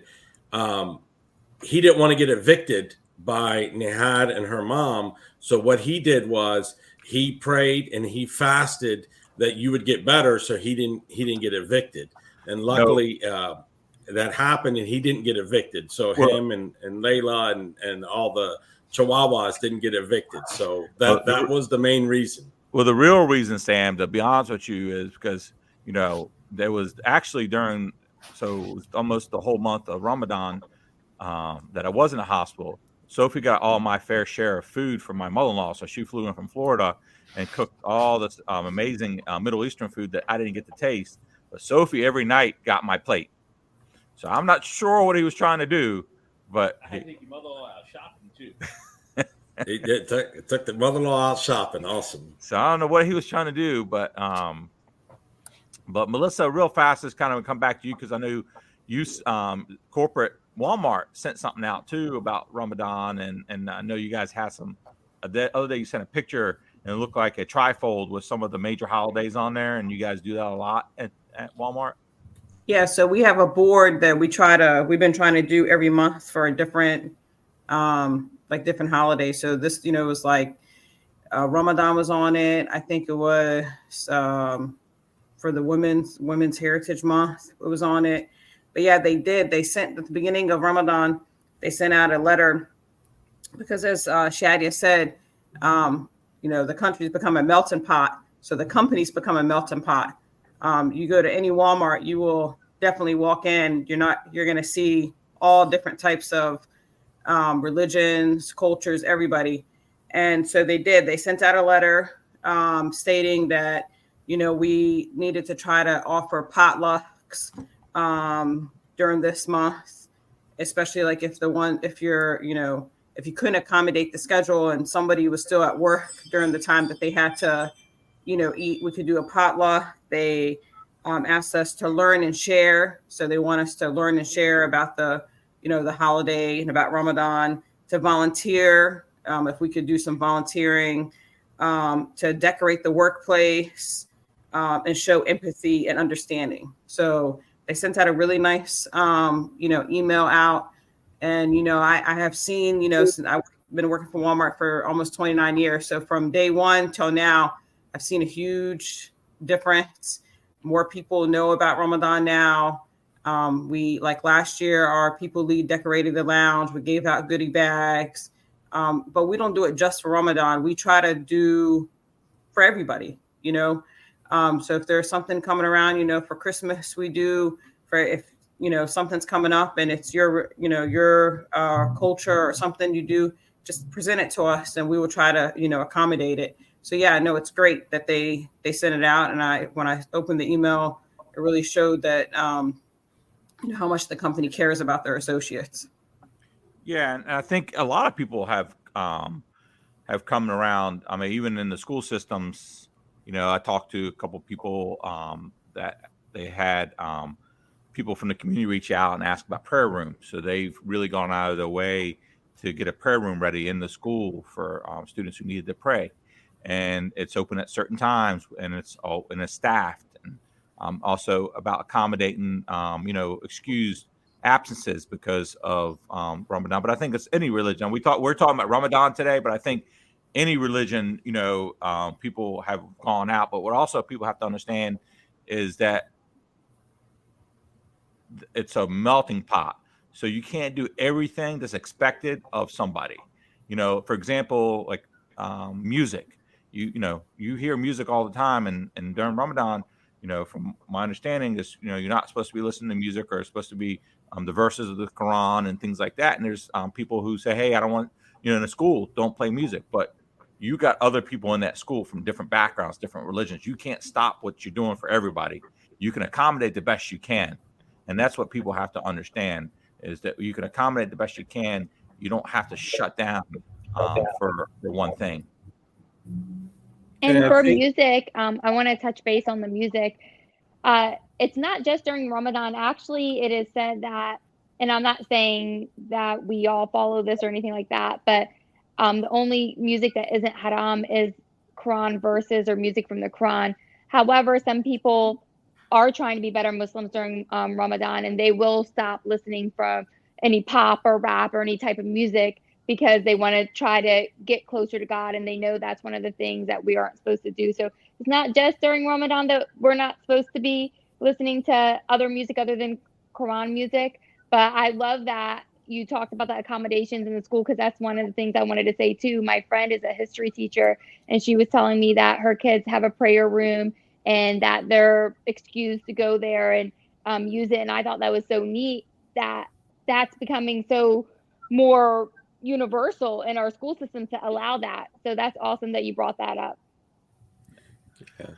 he didn't want to get evicted by Nihad and her mom. So what he did was he prayed and he fasted that you would get better. So he didn't get evicted. And luckily that happened and he didn't get evicted. So him and Layla and all the Chihuahuas didn't get evicted. So that was the main reason. Well, the real reason, Sam, to be honest with you, is because, there was actually it was almost the whole month of Ramadan that I was in a hospital. Sophie got all my fair share of food from my mother-in-law. So she flew in from Florida and cooked all this amazing Middle Eastern food that I didn't get to taste. But Sophie every night got my plate. So I'm not sure what he was trying to do, but I had to take your mother-in-law out shopping too. It took the mother-in-law out shopping. Awesome. So I don't know what he was trying to do, but Melissa, real fast, is kind of come back to you because I know you corporate Walmart sent something out too about Ramadan, and I know you guys had some. The other day you sent a picture and it looked like a trifold with some of the major holidays on there, and you guys do that a lot at Walmart. Yeah, so we have a board that we've been trying to do every month for a different different holidays. So this, was like Ramadan was on it. I think it was for the Women's Heritage Month. It was on it. But yeah, they did. They sent at the beginning of Ramadan, they sent out a letter because, as Shadia said, the country's become a melting pot. So the companies become a melting pot. You go to any Walmart, you will definitely walk in. You're going to see all different types of religions, cultures, everybody. And so they did. They sent out a letter stating that, we needed to try to offer potlucks during this month, especially like if you couldn't accommodate the schedule and somebody was still at work during the time that they had to, eat, we could do a potluck. They asked us to learn and share. So they want us to learn and share about the holiday and about Ramadan, to volunteer. If we could do some volunteering, to decorate the workplace, and show empathy and understanding. So they sent out a really nice, email out. And, I have seen, since I've been working for Walmart for almost 29 years. So from day one till now, I've seen a huge difference. More people know about Ramadan now. We, like last year, our people lead decorated the lounge. We gave out goodie bags. But we don't do it just for Ramadan. We try to do for everybody, So if there's something coming around, for Christmas, we do. For if, something's coming up and it's your culture or something you do, just present it to us and we will try to, accommodate it. So yeah, no, it's great that they sent it out. And when I opened the email, it really showed that, how much the company cares about their associates. Yeah, and I think a lot of people have come around. I mean, even in the school systems, I talked to a couple of people that they had people from the community reach out and ask about prayer rooms. So they've really gone out of their way to get a prayer room ready in the school for students who needed to pray. And it's open at certain times, and it's staffed. And also about accommodating, excused absences because of Ramadan. But I think it's any religion. We're talking about Ramadan today, but I think any religion, people have gone out. But what also people have to understand is that it's a melting pot. So you can't do everything that's expected of somebody. For example, like music. You hear music all the time, and during Ramadan, from my understanding is, you're not supposed to be listening to music, or it's supposed to be the verses of the Quran and things like that. And there's people who say, hey, I don't want, in a school, don't play music. But you got other people in that school from different backgrounds, different religions. You can't stop what you're doing for everybody. You can accommodate the best you can. And that's what people have to understand, is that you can accommodate the best you can. You don't have to shut down for one thing. And for music, I want to touch base on the music. It's not just during Ramadan. Actually, it is said that, and I'm not saying that we all follow this or anything like that, but the only music that isn't haram is Quran verses or music from the Quran. However, some people are trying to be better Muslims during Ramadan, and they will stop listening from any pop or rap or any type of music because they want to try to get closer to God, and they know that's one of the things that we aren't supposed to do. So it's not just during Ramadan that we're not supposed to be listening to other music other than Quran music. But I love that you talked about the accommodations in the school, because that's one of the things I wanted to say too. My friend is a history teacher, and she was telling me that her kids have a prayer room and that they're excused to go there and use it. And I thought that was so neat that that's becoming so more universal in our school system to allow that. So that's awesome that you brought that up. Yeah.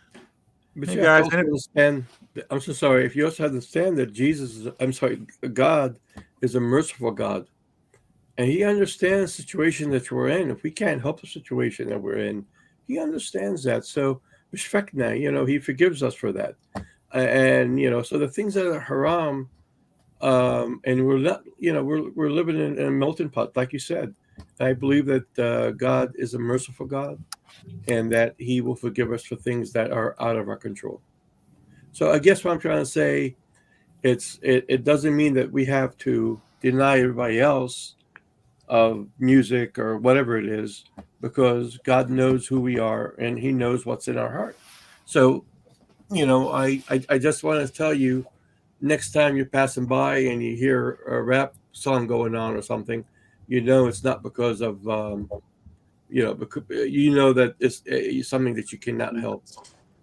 But Hey you guys, also understand, I'm so sorry, if you also understand that God is a merciful God. And he understands the situation that we're in. If we can't help the situation that we're in, he understands that. So, respectna, he forgives us for that. And, so the things that are haram, and we're not, we're living in a melting pot, like you said. I believe that God is a merciful God, and that he will forgive us for things that are out of our control. So I guess what I'm trying to say, it doesn't mean that we have to deny everybody else of music or whatever it is, because God knows who we are and he knows what's in our heart. So, I just want to tell you next time you're passing by and you hear a rap song going on or something, it's not because of because that it's something that you cannot help.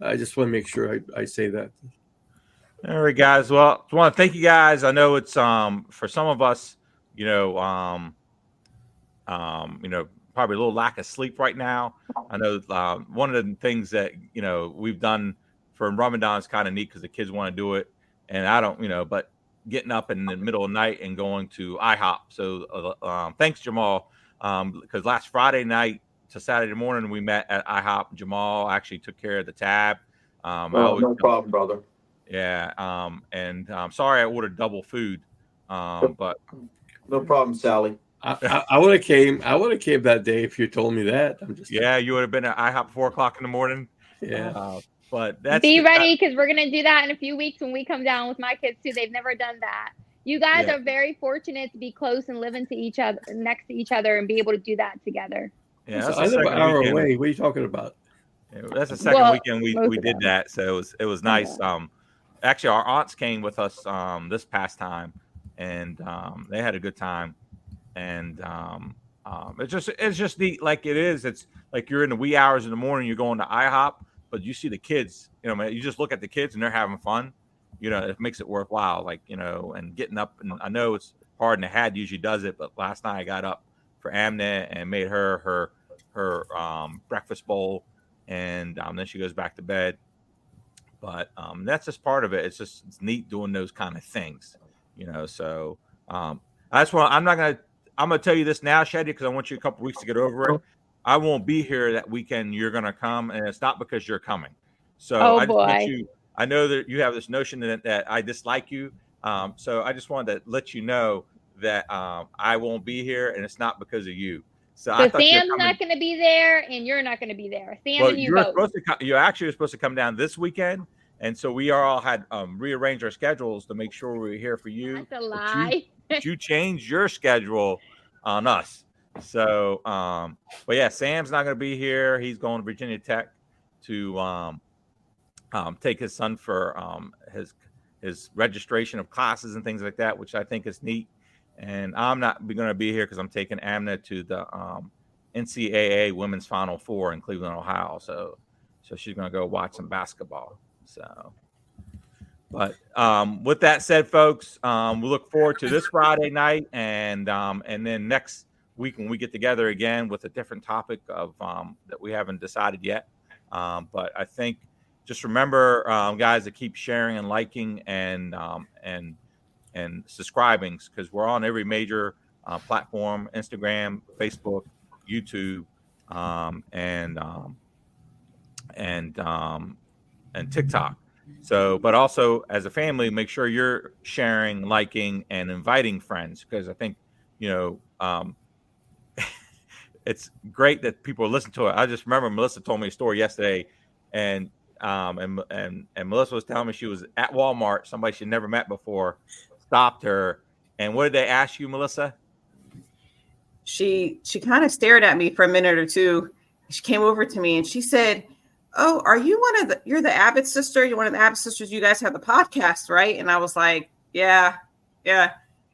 I just want to make sure I say that. All right, guys. Well, I want to thank you guys. I know it's for some of us, probably a little lack of sleep right now. I know one of the things that we've done for Ramadan is kind of neat because the kids want to do it, and I don't, but getting up in the middle of the night and going to IHOP. So thanks, Jamal, because last Friday night to Saturday morning we met at IHOP. Jamal actually took care of the tab. No problem, brother. Yeah. And I'm sorry I ordered double food. But no problem, Sally. I would have came. I would have came that day if you told me that. You would have been at IHOP 4:00 in the morning. Yeah. But that's be ready because we're gonna do that in a few weeks when we come down with my kids too. They've never done that. You guys are very fortunate to be close and living to each other, next to each other, and be able to do that together. Yeah, I live an hour away. What are you talking about? Yeah, that's the second weekend we did that, so it was nice. Actually, our aunts came with us this past time, and they had a good time. And it's just neat, like it is. It's like you're in the wee hours in the morning. You're going to IHOP, but you see the kids. You just look at the kids and they're having fun. It makes it worthwhile. And getting up. And I know it's hard, and the Had usually does it, but last night I got up for Amna and made her breakfast bowl, and then she goes back to bed. But that's just part of it. It's neat doing those kind of things, So I'm gonna tell you this now, Shady, because I want you a couple weeks to get over it. I won't be here that weekend. You're gonna come, and it's not because you're coming. So I know that you have this notion that I dislike you. So I just wanted to let you know that I won't be here, and it's not because of you. So I thought Sam's not going to be there, and you're not going to be there. Sam and you both. You actually were supposed to come down this weekend, and so we all had rearranged our schedules to make sure we were here for you. That's a lie. But you changed your schedule on us. So, but yeah, Sam's not going to be here. He's going to Virginia Tech to take his son for his registration of classes and things like that, which I think is neat. And I'm not going to be here because I'm taking Amna to the NCAA Women's Final Four in Cleveland, Ohio. So she's going to go watch some basketball. So, but with that said, folks, we look forward to this Friday night, and then next week when we get together again with a different topic of that we haven't decided yet. But I think just remember, guys, to keep sharing and liking and subscribing, because we're on every major platform: Instagram, Facebook, YouTube, and TikTok. So, but also as a family, make sure you're sharing, liking, and inviting friends, because I think it's great that people listen to it. I just remember Melissa told me a story yesterday, and Melissa was telling me she was at Walmart. Somebody she'd never met before stopped her, and what did they ask you, Melissa? She kind of stared at me for a minute or two. She came over to me and she said, "Oh, are you you're the Abed sister? You're one of the Abed sisters. You guys have the podcast, right?" And I was like, yeah. And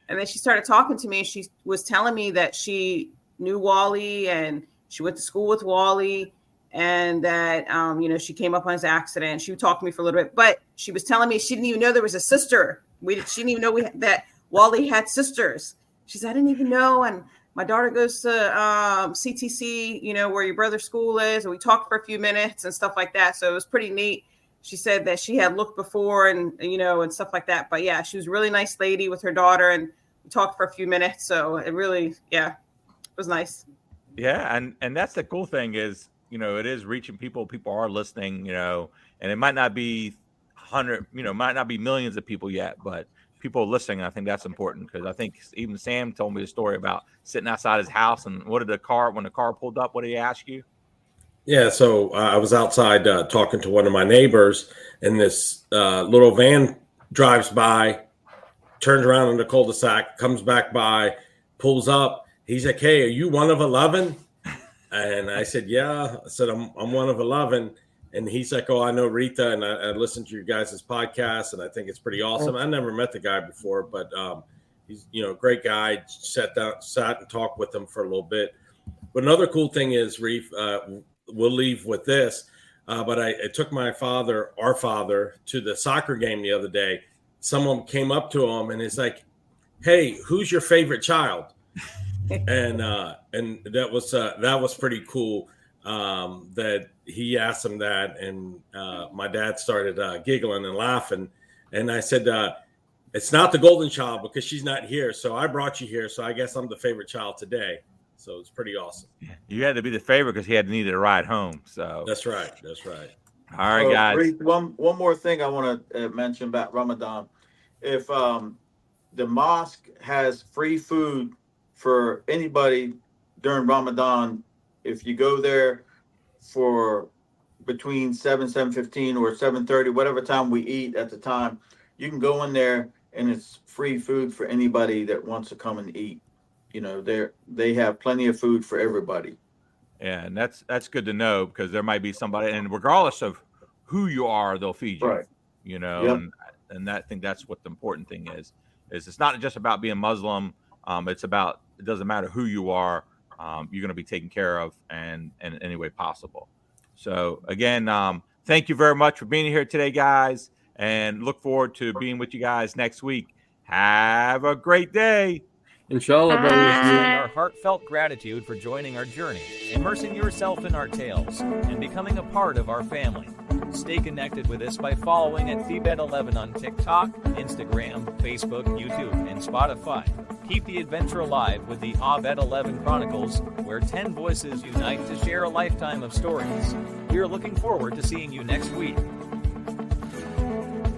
then she started talking to me. She was telling me that she knew Wally and she went to school with Wally, and that she came up on his accident. She would talk to me for a little bit, but she was telling me she didn't even know there was a sister. She didn't even know that Wally had sisters. She said, "I didn't even know." And my daughter goes to CTC, where your brother's school is, and we talked for a few minutes and stuff like that. So it was pretty neat. She said that she had looked before and and stuff like that. But yeah, she was a really nice lady with her daughter, and we talked for a few minutes. So it really, it was nice. Yeah, and that's the cool thing is, it is reaching people. People are listening, and it might not be might not be millions of people yet, but people listening. I think that's important, because I think even Sam told me a story about sitting outside his house, and when the car pulled up, what did he ask you? Yeah, so I was outside talking to one of my neighbors, and this little van drives by, turns around in the cul-de-sac, comes back by, pulls up. He's like, "Hey, are you one of 11?" And I said, "Yeah." I said, I'm one of 11. And he's like, "Oh, I know Rita, and I listened to your guys' podcast, and I think it's pretty awesome." I never met the guy before, but he's a great guy. Sat and talked with him for a little bit. But another cool thing is, Reef, we'll leave with this. But I took our father, to the soccer game the other day. Someone came up to him and is like, "Hey, who's your favorite child?" and that was pretty cool. That he asked him that, and my dad started giggling and laughing, and I said, "It's not the golden child because she's not here, so I brought you here, so I guess I'm the favorite child today." So it's pretty awesome. You had to be the favorite because he had needed a ride home. So that's right. All right, guys. One more thing I want to mention about Ramadan. If the mosque has free food for anybody during Ramadan, if you go there for between 7:15 or 7:30, whatever time we eat at the time, you can go in there and it's free food for anybody that wants to come and eat. They have plenty of food for everybody. Yeah, and that's good to know, because there might be somebody, and regardless of who you are, they'll feed you. Right. Yep. And I think that's what the important thing is it's not just about being Muslim. It's about, it doesn't matter who you are, you're going to be taken care of and in any way possible. So again, thank you very much for being here today, guys, and look forward to being with you guys next week. Have a great day. Inshallah, brothers. Our heartfelt gratitude for joining our journey, immersing yourself in our tales, and becoming a part of our family. Stay connected with us by following at Abed11 on TikTok, Instagram, Facebook, YouTube, and Spotify. Keep the adventure alive with the Abed 11 Chronicles, where 10 voices unite to share a lifetime of stories. We are looking forward to seeing you next week.